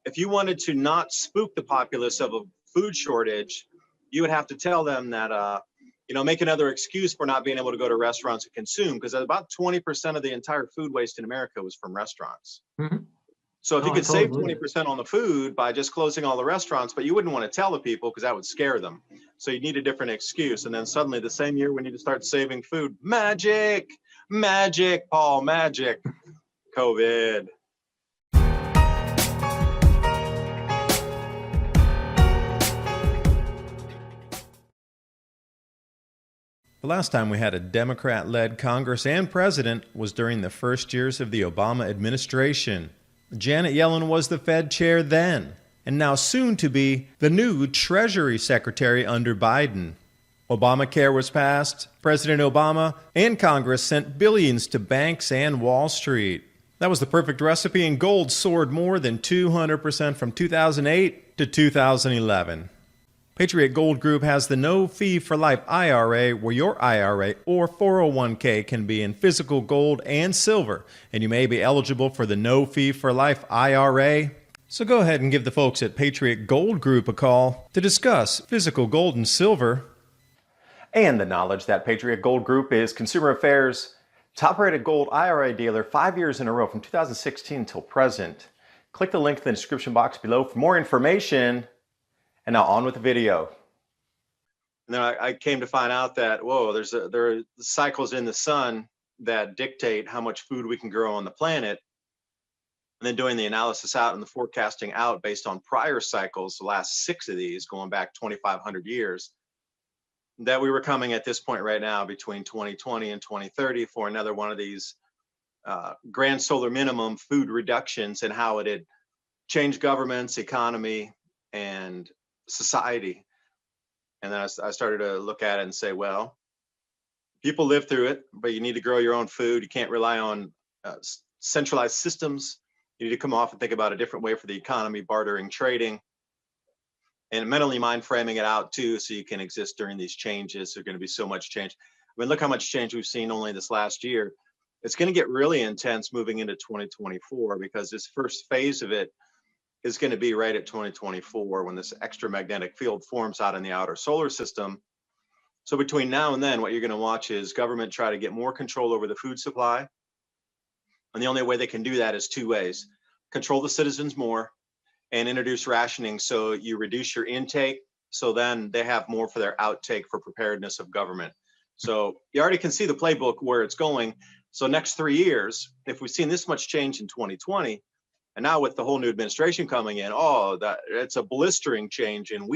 if you wanted to not spook the populace of a food shortage, you would have to tell them that, make another excuse for not being able to go to restaurants and consume, because about 20% of the entire food waste in America was from restaurants. Mm-hmm. So if No, you I could totally save believe 20% on the food by just closing all the restaurants, but you wouldn't want to tell the people because that would scare them. So you need a different excuse. And then suddenly the same year we need to start saving food. Magic, Paul, magic, COVID. The last time we had a Democrat-led Congress and president was during the first years of the Obama administration. Janet Yellen was the Fed chair then, and now soon to be the new Treasury Secretary under Biden. Obamacare was passed. President Obama and Congress sent billions to banks and Wall Street. That was the perfect recipe, and gold soared more than 200% from 2008 to 2011. Patriot Gold Group has the No Fee for Life IRA, where your IRA or 401k can be in physical gold and silver, and you may be eligible for the No Fee for Life IRA. So go ahead and give the folks at Patriot Gold Group a call to discuss physical gold and silver. And the knowledge that Patriot Gold Group is Consumer Affairs' top-rated gold IRA dealer 5 years in a row from 2016 until present. Click the link in the description box below for more information. And now on with the video. And then I came to find out that, there are cycles in the sun that dictate how much food we can grow on the planet. And then doing the analysis out and the forecasting out based on prior cycles, the last 6 of these going back 2,500 years, that we were coming at this point right now between 2020 and 2030 for another one of these grand solar minimum food reductions, and how it had changed governments, economy, and society. And then I started to look at it and say, well, people live through it, but you need to grow your own food. You can't rely on centralized systems. You need to come off and think about a different way for the economy, bartering, trading, and mentally mind framing it out too, so you can exist during these changes. There's going to be so much change. I mean, look how much change we've seen only this last year. It's going to get really intense moving into 2024, because this first phase of it is going to be right at 2024 when this extramagnetic field forms out in the outer solar system. So between now and then, what you're going to watch is government try to get more control over the food supply. And the only way they can do that is 2 ways: control the citizens more and introduce rationing, so you reduce your intake, so then they have more for their outtake for preparedness of government. So you already can see the playbook where it's going. So next 3 years, if we've seen this much change in 2020, and now with the whole new administration coming in, that it's a blistering change in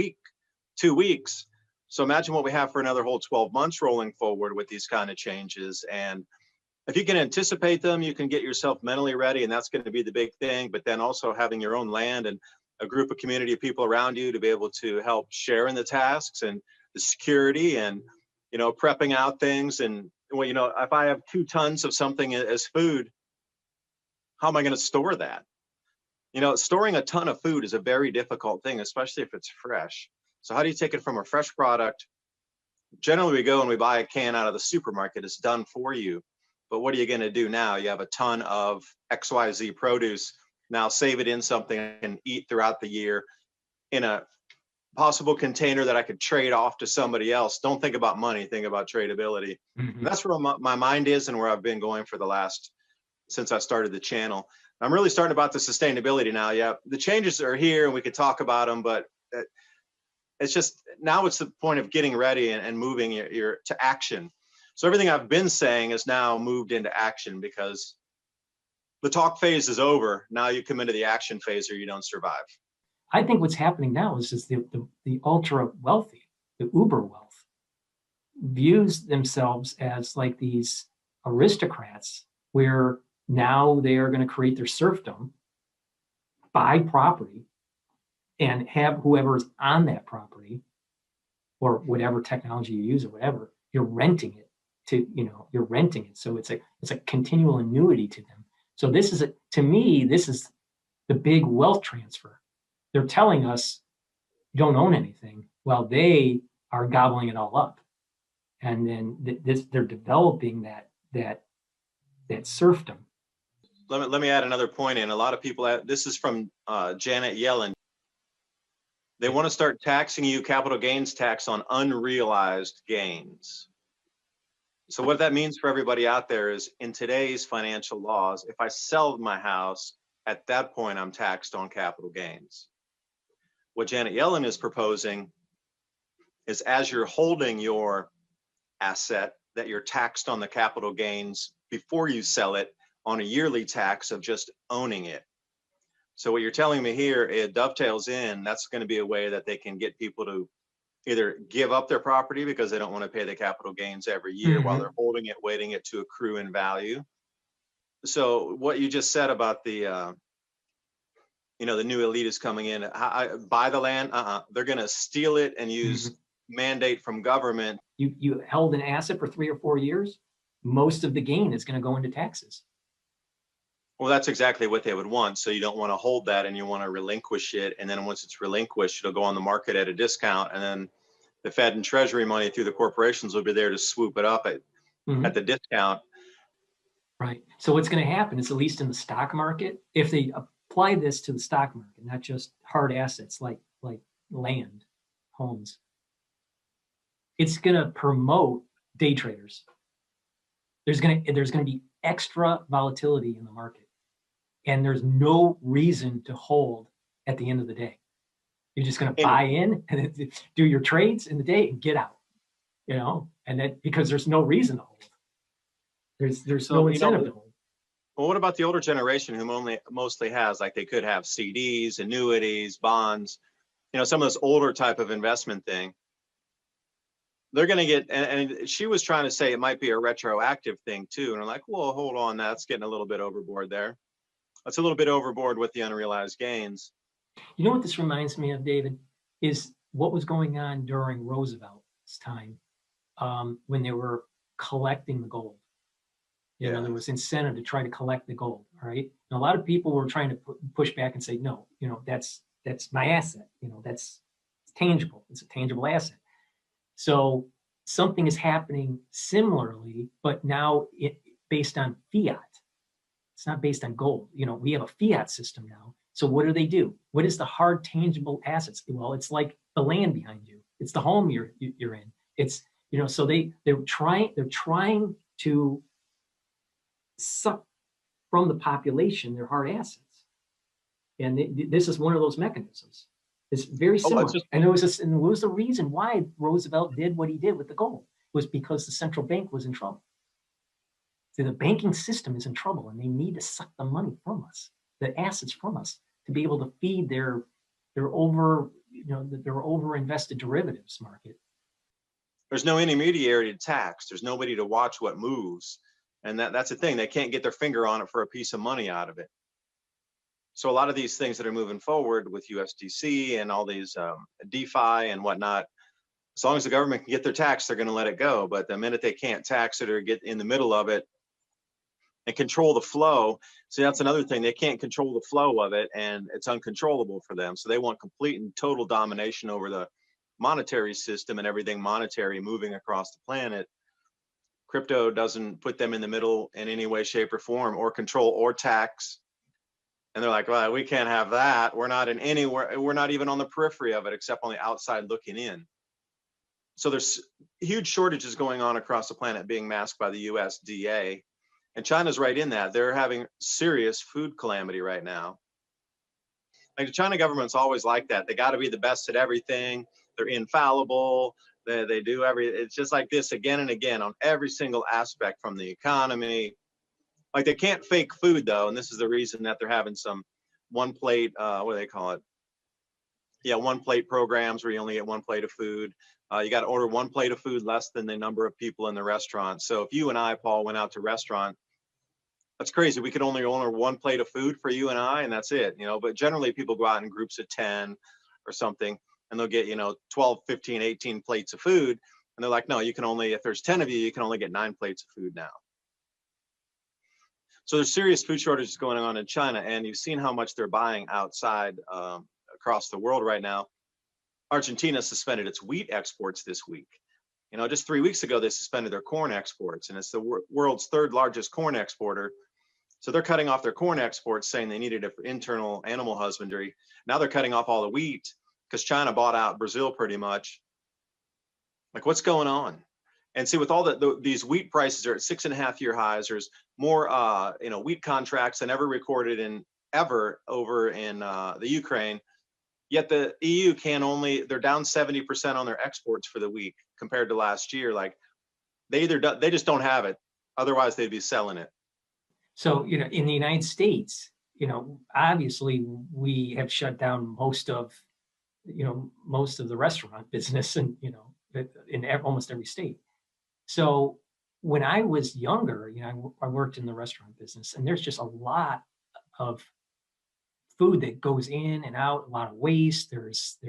2 weeks. So imagine what we have for another whole 12 months rolling forward with these kind of changes. And if you can anticipate them, you can get yourself mentally ready, and that's going to be the big thing. But then also having your own land and a group of community of people around you to be able to help share in the tasks and the security and, prepping out things. And, if I have 2 tons of something as food, how am I going to store that? Storing a ton of food is a very difficult thing, especially if it's fresh. So how do you take it from a fresh product? Generally, we go and we buy a can out of the supermarket. It's done for you. But what are you going to do now? You have a ton of XYZ produce. Now save it in something and eat throughout the year in a possible container that I could trade off to somebody else. Don't think about money, think about tradability. Mm-hmm. That's where my mind is and where I've been going for since I started the channel. I'm really starting about the sustainability now. Yeah, the changes are here and we could talk about them, but it's just, now it's the point of getting ready and moving your to action. So everything I've been saying is now moved into action, because the talk phase is over. Now you come into the action phase or you don't survive. I think what's happening now is just the ultra wealthy, the uber wealth, views themselves as like these aristocrats, where now they are going to create their serfdom, buy property, and have whoever's on that property, or whatever technology you use or whatever, you're renting it you're renting it. So it's a continual annuity to them. So to me, this is the big wealth transfer. They're telling us you don't own anything, while they are gobbling it all up. And then they're developing that serfdom. let me add another point in. A lot of people, this is from Janet Yellen. They want to start taxing you capital gains tax on unrealized gains. So what that means for everybody out there is, in today's financial laws, if I sell my house, at that point, I'm taxed on capital gains. What Janet Yellen is proposing is, as you're holding your asset, that you're taxed on the capital gains before you sell it on a yearly tax of just owning it. So what you're telling me here, it dovetails in, that's going to be a way that they can get people to either give up their property because they don't want to pay the capital gains every year while they're holding it, waiting it to accrue in value. So what you just said about the, the new elitists coming in, buy the land, they're going to steal it and use mandate from government. You held an asset for 3 or 4 years, most of the gain is going to go into taxes. Well, that's exactly what they would want. So you don't want to hold that, and you want to relinquish it. And then once it's relinquished, it'll go on the market at a discount. And then the Fed and Treasury money through the corporations will be there to swoop it up at the discount. Right. So what's going to happen is, at least in the stock market, if they apply this to the stock market, not just hard assets like land, homes, it's going to promote day traders. There's going to be extra volatility in the market, and there's no reason to hold at the end of the day. You're just going to buy in and do your trades in the day and get out, and that, because there's no reason to hold. There's no incentive to hold. Well, what about the older generation who mostly has, like, they could have CDs, annuities, bonds, some of this older type of investment thing? They're going to get, and she was trying to say it might be a retroactive thing too. And I'm like, well, hold on, that's getting a little bit overboard there. That's a little bit overboard with the unrealized gains. You know what this reminds me of, David, is what was going on during Roosevelt's time, when they were collecting the gold. There was incentive to try to collect the gold, right? And a lot of people were trying to push back and say, no, that's my asset. That's tangible. It's a tangible asset. So something is happening similarly, but now based on fiat. It's not based on gold. We have a fiat system now. So what do? What is the hard tangible assets? Well, it's like the land behind you. It's the home you're in. It's, so they're trying to suck from the population their hard assets. And this is one of those mechanisms. It's very similar. And it was the reason why Roosevelt did what he did with the gold, was because the central bank was in trouble. So the banking system is in trouble, and they need to suck the money from us, the assets from us, to be able to feed their over invested derivatives market. There's no intermediary to tax. There's nobody to watch what moves. And that's the thing. They can't get their finger on it for a piece of money out of it. So a lot of these things that are moving forward with USDC and all these DeFi and whatnot, as long as the government can get their tax, they're going to let it go. But the minute they can't tax it or get in the middle of it and control the flow, see, that's another thing. They can't control the flow of it, and it's uncontrollable for them. So they want complete and total domination over the monetary system and everything monetary moving across the planet. Crypto doesn't put them in the middle in any way, shape, or form, or control or tax. And they're like, well, we can't have that. We're not in anywhere. We're not even on the periphery of it, except on the outside looking in. So there's huge shortages going on across the planet being masked by the USDA. And China's right in that. They're having serious food calamity right now. Like, the China government's always like that. They got to be the best at everything. They're infallible. They do it's just like this again and again on every single aspect, from the economy. Like, they can't fake food, though, and this is the reason that they're having some one plate, what do they call it? Yeah, one plate programs where you only get one plate of food. You got to order one plate of food less than the number of people in the restaurant. So if you and I, Paul, went out to a restaurant, that's crazy. We could only order one plate of food for you and I, and that's it. But generally people go out in groups of 10 or something, and they'll get 12, 15, 18 plates of food, and they're like, no, you can only, if there's 10 of you can only get 9 plates of food now. So there's serious food shortages going on in China, and you've seen how much they're buying outside across the world right now. Argentina suspended its wheat exports this week. Just 3 weeks ago, they suspended their corn exports, and it's the world's third largest corn exporter. So they're cutting off their corn exports, saying they needed it for internal animal husbandry. Now they're cutting off all the wheat because China bought out Brazil pretty much. Like, what's going on? And see, with all these wheat prices are at 6.5-year highs. There's more, wheat contracts than ever recorded in ever over in the Ukraine. Yet the EU they're down 70% on their exports for the week compared to last year. Like, they just don't have it. Otherwise, they'd be selling it. So, in the United States, obviously we have shut down most of the restaurant business, and in almost every state. So when I was younger, I worked in the restaurant business, and there's just a lot of food that goes in and out, a lot of waste. There's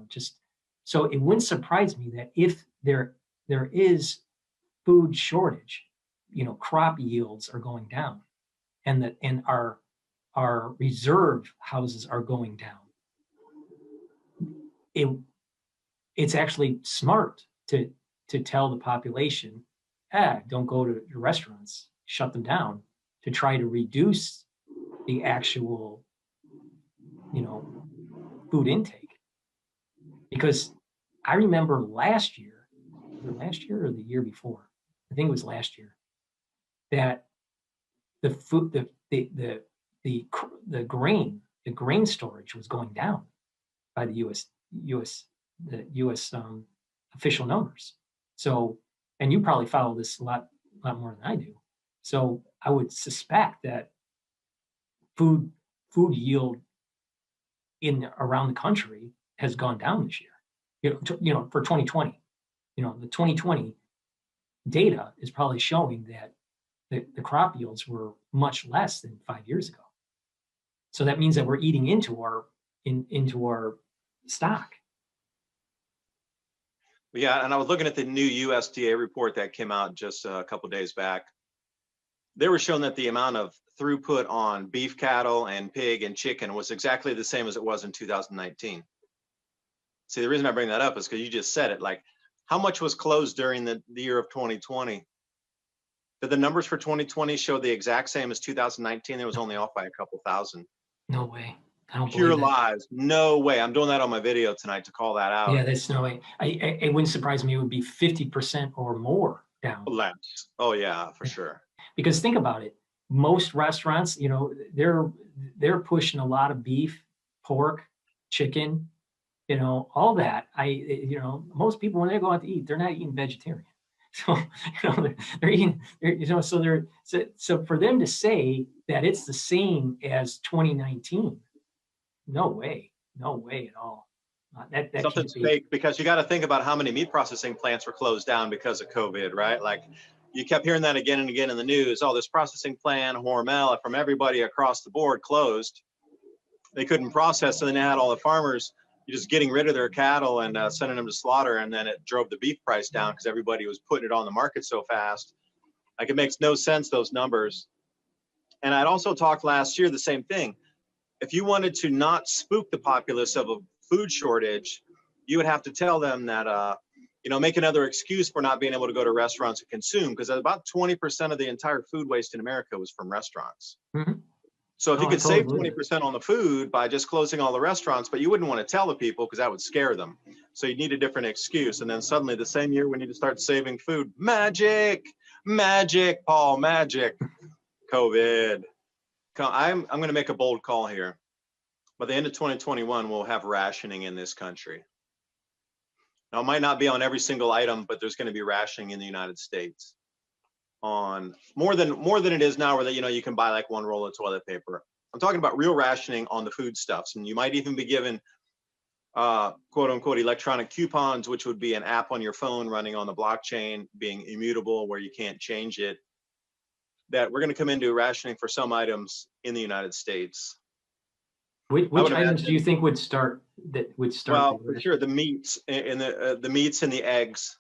just, so it wouldn't surprise me that if there is food shortage, crop yields are going down, and our reserve houses are going down. It's actually smart to tell the population, don't go to your restaurants, shut them down, to try to reduce the actual, food intake. Because I remember last year or the year before, I think it was last year, that the food, the grain storage was going down by the U.S. Official numbers. So, and you probably follow this a lot more than I do. So I would suspect that food yield around the country has gone down this year. For 2020, the 2020 data is probably showing that the crop yields were much less than 5 years ago. So that means that we're eating into our stock. Yeah, and I was looking at the new USDA report that came out just a couple of days back. They were showing that the amount of throughput on beef cattle and pig and chicken was exactly the same as it was in 2019. See, the reason I bring that up is because you just said it. Like, how much was closed during the year of 2020? Did the numbers for 2020 show the exact same as 2019? It was only off by a couple thousand. No way. I don't Pure believe that. lies. No way. I'm doing that on my video tonight to call that out. Yeah, that's no way. It wouldn't surprise me. It would be 50% or more down. Less. Oh yeah, for sure. Because think about it. Most restaurants, they're pushing a lot of beef, pork, chicken, all that. Most people, when they go out to eat, they're not eating vegetarian. So, they're eating, so for them to say that it's the same as 2019, no way at all. That Something's fake, because you got to think about how many meat processing plants were closed down because of COVID, right? Like, you kept hearing that again and again in the news. Oh, this processing plant, Hormel, from everybody across the board closed. They couldn't process, so then they had all the farmers just getting rid of their cattle and sending them to slaughter, and then it drove the beef price down because everybody was putting it on the market so fast. Like, it makes no sense, those numbers. And I'd also talked last year the same thing. If you wanted to not spook the populace of a food shortage, you would have to tell them that, make another excuse for not being able to go to restaurants and consume, because about 20% of the entire food waste in America was from restaurants. Mm-hmm. So if you could save 20% on the food by just closing all the restaurants, but you wouldn't want to tell the people because that would scare them. So you need a different excuse. And then suddenly the same year we need to start saving food. Magic, Paul, magic. COVID. I'm going to make a bold call here. By the end of 2021, we'll have rationing in this country. Now, it might not be on every single item, but there's going to be rationing in the United States on more than it is now, where you can buy like one roll of toilet paper. I'm talking about real rationing on the foodstuffs, and you might even be given quote unquote electronic coupons, which would be an app on your phone running on the blockchain, being immutable, where you can't change it. That we're going to come into rationing for some items in the United States. Which items do you think would start? Well, for sure, the meats and the meats and the eggs